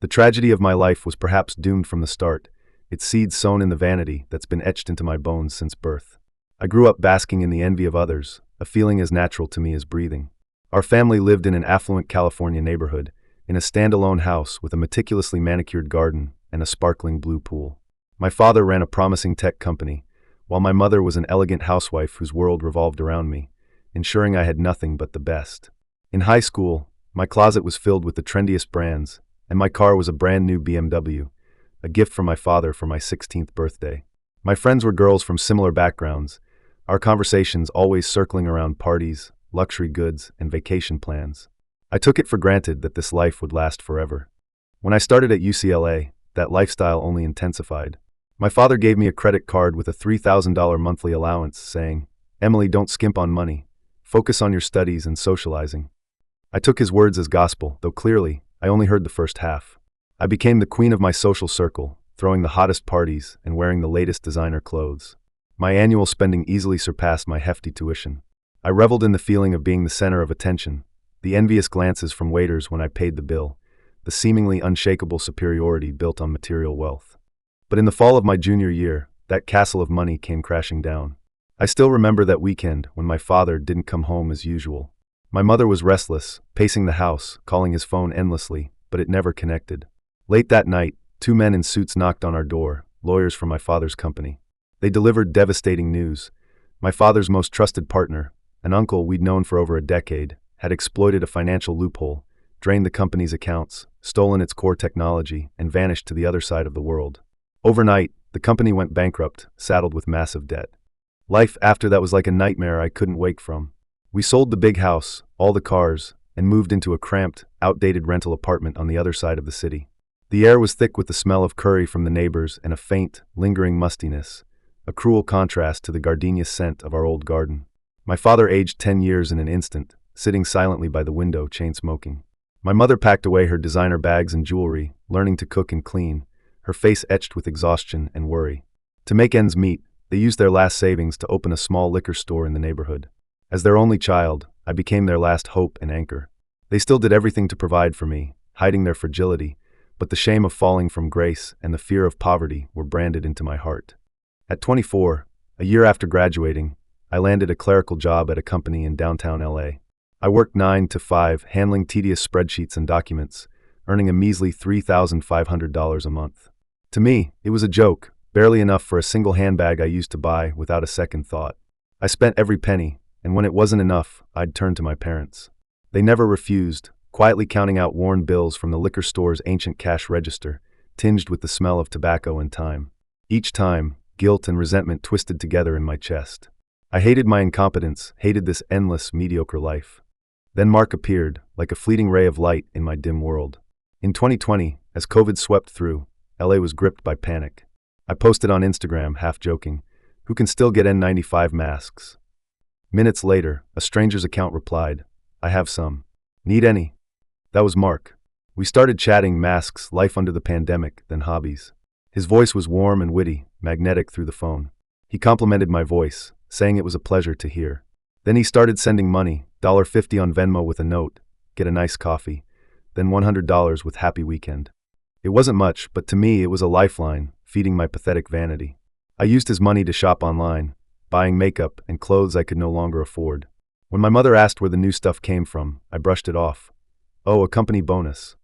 The tragedy of my life was perhaps doomed from the start, its seeds sown in the vanity that's been etched into my bones since birth. I grew up basking in the envy of others, a feeling as natural to me as breathing. Our family lived in an affluent California neighborhood, in a standalone house with a meticulously manicured garden and a sparkling blue pool. My father ran a promising tech company, while my mother was an elegant housewife whose world revolved around me, ensuring I had nothing but the best. In high school, my closet was filled with the trendiest brands, and my car was a brand new BMW, a gift from my father for my 16th birthday. My friends were girls from similar backgrounds, our conversations always circling around parties, luxury goods, and vacation plans. I took it for granted that this life would last forever. When I started at UCLA, that lifestyle only intensified. My father gave me a credit card with a $3,000 monthly allowance, saying, "Emily, don't skimp on money. Focus on your studies and socializing." I took his words as gospel, though clearly, I only heard the first half. I became the queen of my social circle, throwing the hottest parties and wearing the latest designer clothes. My annual spending easily surpassed my hefty tuition. I reveled in the feeling of being the center of attention, the envious glances from waiters when I paid the bill, the seemingly unshakable superiority built on material wealth. But in the fall of my junior year, that castle of money came crashing down. I still remember that weekend when my father didn't come home as usual. My mother was restless, pacing the house, calling his phone endlessly, but it never connected. Late that night, two men in suits knocked on our door, lawyers from my father's company. They delivered devastating news. My father's most trusted partner, an uncle we'd known for over a decade, had exploited a financial loophole, drained the company's accounts, stolen its core technology, and vanished to the other side of the world. Overnight, the company went bankrupt, saddled with massive debt. Life after that was like a nightmare I couldn't wake from. We sold the big house, all the cars, and moved into a cramped, outdated rental apartment on the other side of the city. The air was thick with the smell of curry from the neighbors and a faint, lingering mustiness, a cruel contrast to the gardenia scent of our old garden. My father aged 10 years in an instant, sitting silently by the window, chain-smoking. My mother packed away her designer bags and jewelry, learning to cook and clean, her face etched with exhaustion and worry. To make ends meet, they used their last savings to open a small liquor store in the neighborhood. As their only child, I became their last hope and anchor. They still did everything to provide for me, hiding their fragility, but the shame of falling from grace and the fear of poverty were branded into my heart. At 24, a year after graduating, I landed a clerical job at a company in downtown LA. I worked 9 to 5, handling tedious spreadsheets and documents, earning a measly $3,500 a month. To me, it was a joke, barely enough for a single handbag I used to buy without a second thought. I spent every penny, and when it wasn't enough, I'd turn to my parents. They never refused, quietly counting out worn bills from the liquor store's ancient cash register, tinged with the smell of tobacco and thyme. Each time, guilt and resentment twisted together in my chest. I hated my incompetence, hated this endless, mediocre life. Then Mark appeared, like a fleeting ray of light in my dim world. In 2020, as COVID swept through, LA was gripped by panic. I posted on Instagram, half joking, "Who can still get N95 masks?" Minutes later, a stranger's account replied, "I have some. Need any?" That was Mark. We started chatting masks, life under the pandemic, then hobbies. His voice was warm and witty, magnetic through the phone. He complimented my voice, saying it was a pleasure to hear. Then he started sending money, $50 on Venmo with a note, "Get a nice coffee," then $100 with "Happy weekend." It wasn't much, but to me it was a lifeline, feeding my pathetic vanity. I used his money to shop online, buying makeup and clothes I could no longer afford. When my mother asked where the new stuff came from, I brushed it off. "Oh, a company bonus."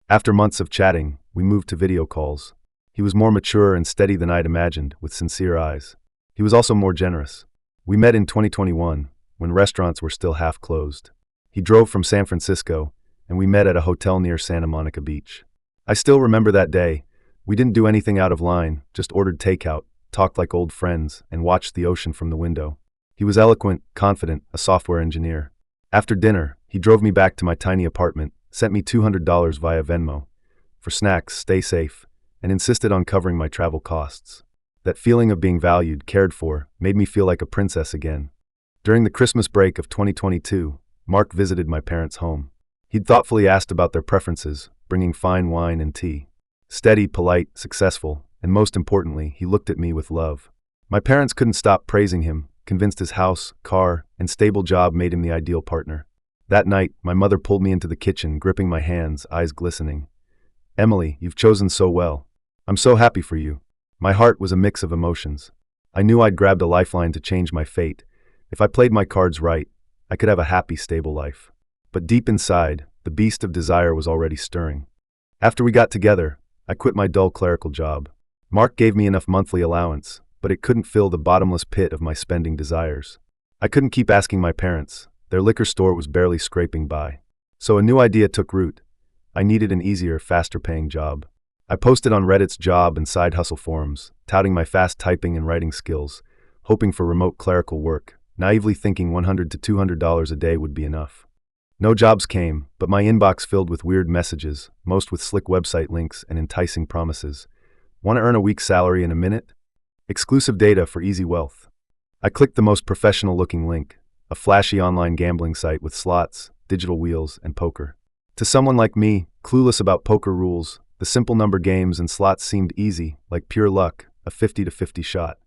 After months of chatting, we moved to video calls. He was more mature and steady than I'd imagined, with sincere eyes. He was also more generous. We met in 2021, when restaurants were still half closed. He drove from San Francisco, and we met at a hotel near Santa Monica Beach. I still remember that day. We didn't do anything out of line, just ordered takeout, talked like old friends, and watched the ocean from the window. He was eloquent, confident, a software engineer. After dinner, he drove me back to my tiny apartment, sent me $200 via Venmo. For snacks, stay safe, and insisted on covering my travel costs. That feeling of being valued, cared for, made me feel like a princess again. During the Christmas break of 2022, Mark visited my parents' home. He'd thoughtfully asked about their preferences, bringing fine wine and tea. Steady, polite, successful, and most importantly, he looked at me with love. My parents couldn't stop praising him, convinced his house, car, and stable job made him the ideal partner. That night, my mother pulled me into the kitchen, gripping my hands, eyes glistening. Emily, you've chosen so well. I'm so happy for you. My heart was a mix of emotions. I knew I'd grabbed a lifeline to change my fate. If I played my cards right, I could have a happy, stable life. But deep inside, the beast of desire was already stirring. After we got together, I quit my dull clerical job. Mark gave me enough monthly allowance, but it couldn't fill the bottomless pit of my spending desires. I couldn't keep asking my parents. Their liquor store was barely scraping by. So a new idea took root. I needed an easier, faster-paying job. I posted on Reddit's job and side hustle forums, touting my fast typing and writing skills, hoping for remote clerical work, naively thinking $100 to $200 a day would be enough. No jobs came, but my inbox filled with weird messages, most with slick website links and enticing promises. Want to earn a week's salary in a minute? Exclusive data for easy wealth. I clicked the most professional-looking link, a flashy online gambling site with slots, digital wheels, and poker. To someone like me, clueless about poker rules, the simple number games and slots seemed easy, like pure luck, a 50-50 shot.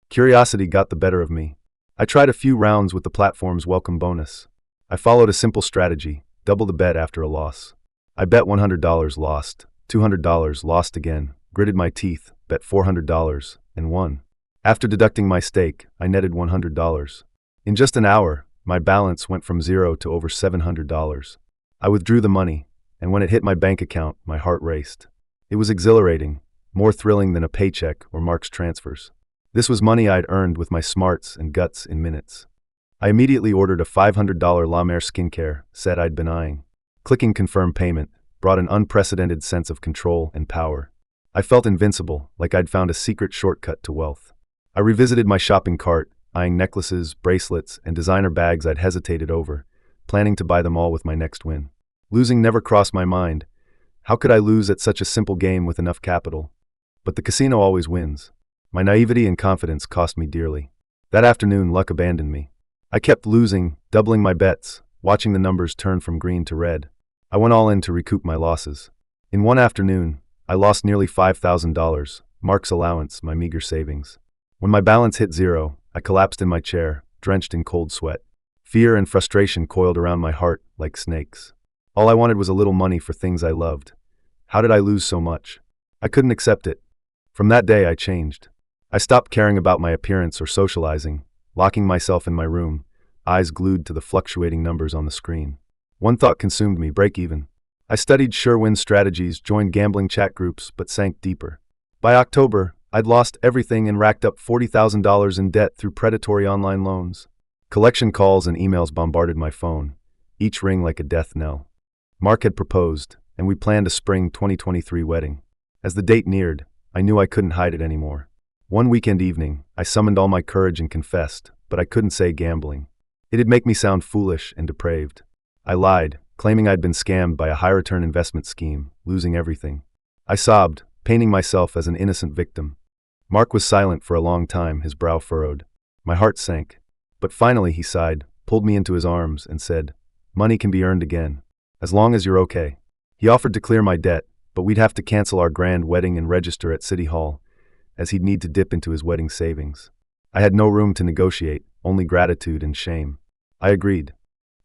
Curiosity got the better of me. I tried a few rounds with the platform's welcome bonus. I followed a simple strategy, double the bet after a loss. I bet $100, lost, $200, lost again, gritted my teeth, bet $400, and won. After deducting my stake, I netted $100. In just an hour, my balance went from $0 to over $700. I withdrew the money, and when it hit my bank account, my heart raced. It was exhilarating, more thrilling than a paycheck or Mark's transfers. This was money I'd earned with my smarts and guts in minutes. I immediately ordered a $500 La Mer skincare set I'd been eyeing. Clicking confirm payment brought an unprecedented sense of control and power. I felt invincible, like I'd found a secret shortcut to wealth. I revisited my shopping cart, eyeing necklaces, bracelets, and designer bags I'd hesitated over, planning to buy them all with my next win. Losing never crossed my mind. How could I lose at such a simple game with enough capital? But the casino always wins. My naivety and confidence cost me dearly. That afternoon, luck abandoned me. I kept losing, doubling my bets, watching the numbers turn from green to red. I went all in to recoup my losses. In one afternoon, I lost nearly $5,000, Mark's allowance, my meager savings. When my balance hit $0, I collapsed in my chair, drenched in cold sweat. Fear and frustration coiled around my heart like snakes. All I wanted was a little money for things I loved. How did I lose so much? I couldn't accept it. From that day, I changed. I stopped caring about my appearance or socializing, locking myself in my room, eyes glued to the fluctuating numbers on the screen. One thought consumed me: break even. I studied sure-win strategies, joined gambling chat groups, but sank deeper. By October, I'd lost everything and racked up $40,000 in debt through predatory online loans. Collection calls and emails bombarded my phone, each ring like a death knell. Mark had proposed, and we planned a spring 2023 wedding. As the date neared, I knew I couldn't hide it anymore. One weekend evening, I summoned all my courage and confessed, but I couldn't say gambling. It'd make me sound foolish and depraved. I lied, claiming I'd been scammed by a high-return investment scheme, losing everything. I sobbed, painting myself as an innocent victim. Mark was silent for a long time, his brow furrowed. My heart sank. But finally he sighed, pulled me into his arms, and said, "Money can be earned again. As long as you're okay." He offered to clear my debt, but we'd have to cancel our grand wedding and register at City Hall, as he'd need to dip into his wedding savings. I had no room to negotiate, only gratitude and shame. I agreed.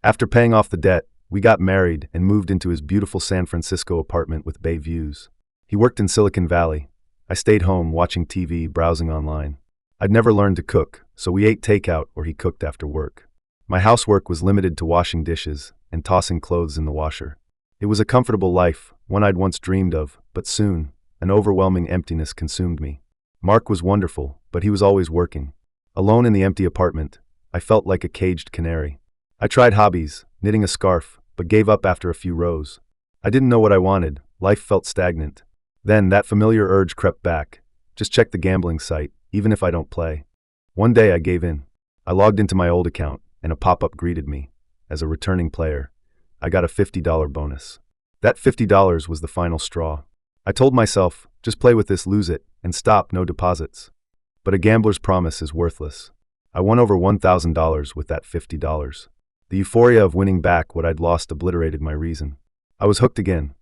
After paying off the debt, we got married and moved into his beautiful San Francisco apartment with bay views. He worked in Silicon Valley. I stayed home watching TV, browsing online. I'd never learned to cook, so we ate takeout or he cooked after work. My housework was limited to washing dishes and tossing clothes in the washer. It was a comfortable life, one I'd once dreamed of, but soon, an overwhelming emptiness consumed me. Mark was wonderful, but he was always working. Alone in the empty apartment, I felt like a caged canary. I tried hobbies, knitting a scarf, but gave up after a few rows. I didn't know what I wanted. Life felt stagnant. Then that familiar urge crept back. Just check the gambling site, even if I don't play. One day I gave in. I logged into my old account, and a pop-up greeted me. As a returning player, I got a $50 bonus. That $50 was the final straw. I told myself, just play with this, lose it, and stop, no deposits. But a gambler's promise is worthless. I won over $1,000 with that $50. The euphoria of winning back what I'd lost obliterated my reason. I was hooked again.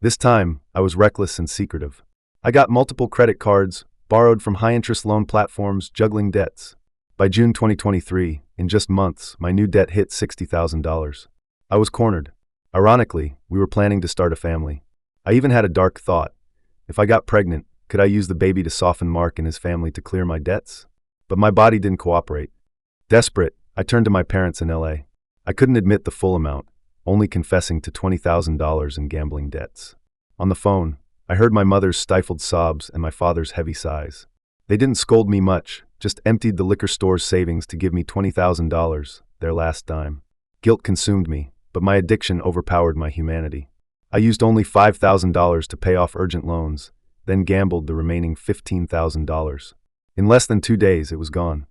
This time, I was reckless and secretive. I got multiple credit cards, borrowed from high-interest loan platforms, juggling debts. By June 2023, in just months, my new debt hit $60,000. I was cornered. Ironically, we were planning to start a family. I even had a dark thought. If I got pregnant, could I use the baby to soften Mark and his family to clear my debts? But my body didn't cooperate. Desperate, I turned to my parents in LA. I couldn't admit the full amount, only confessing to $20,000 in gambling debts. On the phone, I heard my mother's stifled sobs and my father's heavy sighs. They didn't scold me much, just emptied the liquor store's savings to give me $20,000, their last dime. Guilt consumed me, but my addiction overpowered my humanity. I used only $5,000 to pay off urgent loans, then gambled the remaining $15,000. In less than 2 days, it was gone.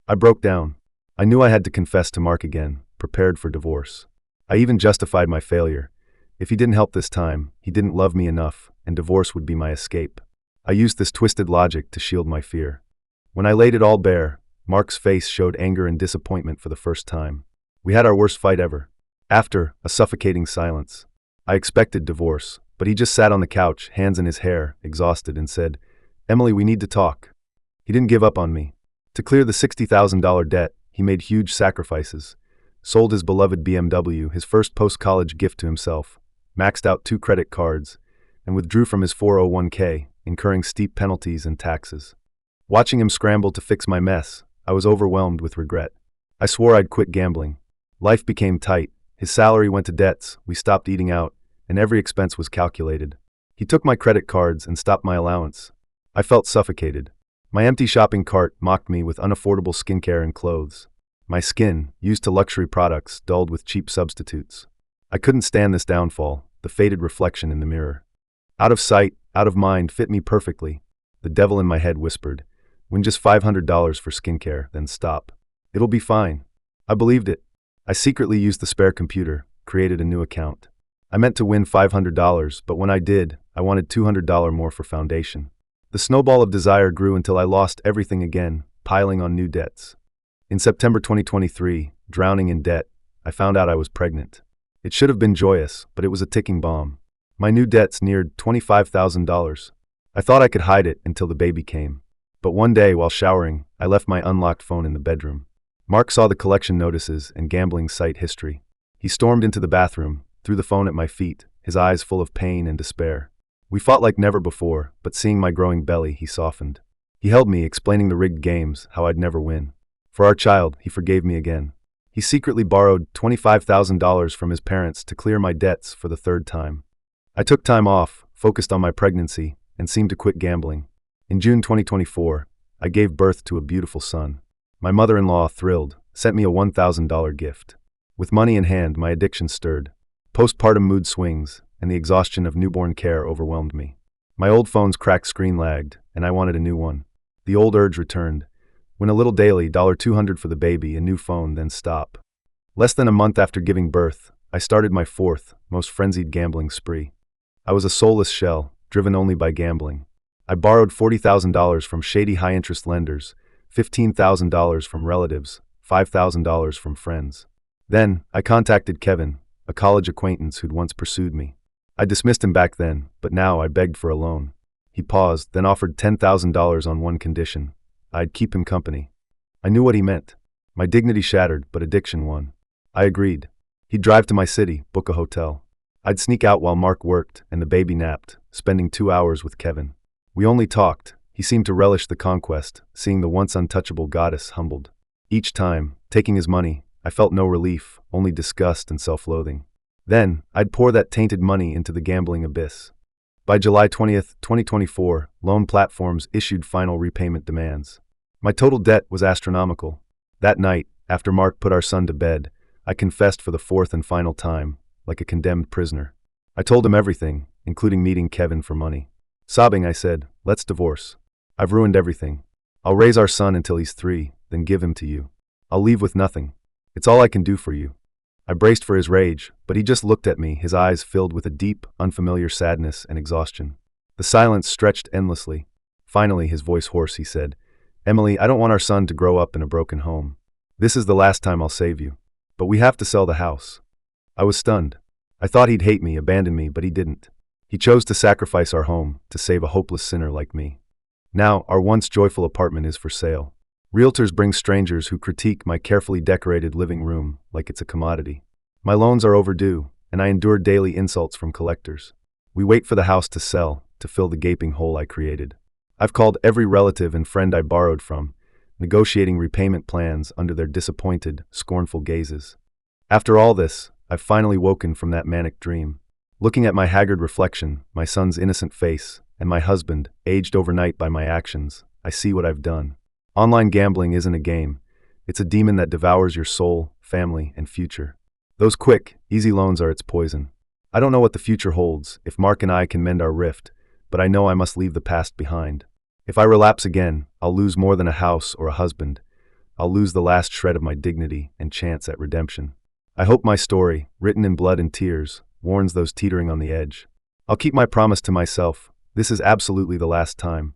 I broke down. I knew I had to confess to Mark again, prepared for divorce. I even justified my failure. If he didn't help this time, he didn't love me enough, and divorce would be my escape. I used this twisted logic to shield my fear. When I laid it all bare, Mark's face showed anger and disappointment for the first time. We had our worst fight ever. After, a suffocating silence. I expected divorce, but he just sat on the couch, hands in his hair, exhausted, and said, "Emily, we need to talk." He didn't give up on me. To clear the $60,000 debt, he made huge sacrifices. Sold his beloved BMW, his first post-college gift to himself, maxed out 2 credit cards, and withdrew from his 401k, incurring steep penalties and taxes. Watching him scramble to fix my mess, I was overwhelmed with regret. I swore I'd quit gambling. Life became tight. His salary went to debts, we stopped eating out, and every expense was calculated. He took my credit cards and stopped my allowance. I felt suffocated. My empty shopping cart mocked me with unaffordable skincare and clothes. My skin, used to luxury products, dulled with cheap substitutes. I couldn't stand this downfall, the faded reflection in the mirror. Out of sight, out of mind fit me perfectly. The devil in my head whispered, "Win just $500 for skincare, then stop. It'll be fine." I believed it. I secretly used the spare computer, created a new account. I meant to win $500, but when I did, I wanted $200 more for foundation. The snowball of desire grew until I lost everything again, piling on new debts. In September 2023, drowning in debt, I found out I was pregnant. It should have been joyous, but it was a ticking bomb. My new debts neared $25,000. I thought I could hide it until the baby came. But one day, while showering, I left my unlocked phone in the bedroom. Mark saw the collection notices and gambling site history. He stormed into the bathroom, threw the phone at my feet, his eyes full of pain and despair. We fought like never before, but seeing my growing belly, he softened. He held me, explaining the rigged games, how I'd never win. For our child, he forgave me again. He secretly borrowed $25,000 from his parents to clear my debts for the 3rd time. I took time off, focused on my pregnancy, and seemed to quit gambling. In June 2024, I gave birth to a beautiful son. My mother-in-law, thrilled, sent me a $1,000 gift. With money in hand, my addiction stirred. Postpartum mood swings, and the exhaustion of newborn care overwhelmed me. My old phone's cracked screen lagged, and I wanted a new one. The old urge returned. Win a little daily, $200 for the baby, a new phone, then stop. Less than a month after giving birth, I started my 4th, most frenzied gambling spree. I was a soulless shell, driven only by gambling. I borrowed $40,000 from shady high-interest lenders, $15,000 from relatives, $5,000 from friends. Then, I contacted Kevin, a college acquaintance who'd once pursued me. I dismissed him back then, but now I begged for a loan. He paused, then offered $10,000 on one condition. I'd keep him company. I knew what he meant. My dignity shattered, but addiction won. I agreed. He'd drive to my city, book a hotel. I'd sneak out while Mark worked and the baby napped, spending 2 hours with Kevin. We only talked. He seemed to relish the conquest, seeing the once untouchable goddess humbled. Each time, taking his money, I felt no relief, only disgust and self-loathing. Then, I'd pour that tainted money into the gambling abyss. By July 20th, 2024, loan platforms issued final repayment demands. My total debt was astronomical. That night, after Mark put our son to bed, I confessed for the 4th and final time, like a condemned prisoner. I told him everything, including meeting Kevin for money. Sobbing, I said, "Let's divorce. I've ruined everything. I'll raise our son until he's 3, then give him to you. I'll leave with nothing. It's all I can do for you." I braced for his rage, but he just looked at me, his eyes filled with a deep, unfamiliar sadness and exhaustion. The silence stretched endlessly. Finally, his voice hoarse, he said, "Emily, I don't want our son to grow up in a broken home. This is the last time I'll save you. But we have to sell the house." I was stunned. I thought he'd hate me, abandon me, but he didn't. He chose to sacrifice our home to save a hopeless sinner like me. Now, our once joyful apartment is for sale. Realtors bring strangers who critique my carefully decorated living room like it's a commodity. My loans are overdue, and I endure daily insults from collectors. We wait for the house to sell, to fill the gaping hole I created. I've called every relative and friend I borrowed from, negotiating repayment plans under their disappointed, scornful gazes. After all this, I've finally woken from that manic dream. Looking at my haggard reflection, my son's innocent face, and my husband, aged overnight by my actions, I see what I've done. Online gambling isn't a game. It's a demon that devours your soul, family, and future. Those quick, easy loans are its poison. I don't know what the future holds, if Mark and I can mend our rift, but I know I must leave the past behind. If I relapse again, I'll lose more than a house or a husband. I'll lose the last shred of my dignity and chance at redemption. I hope my story, written in blood and tears, warns those teetering on the edge. I'll keep my promise to myself. This is absolutely the last time.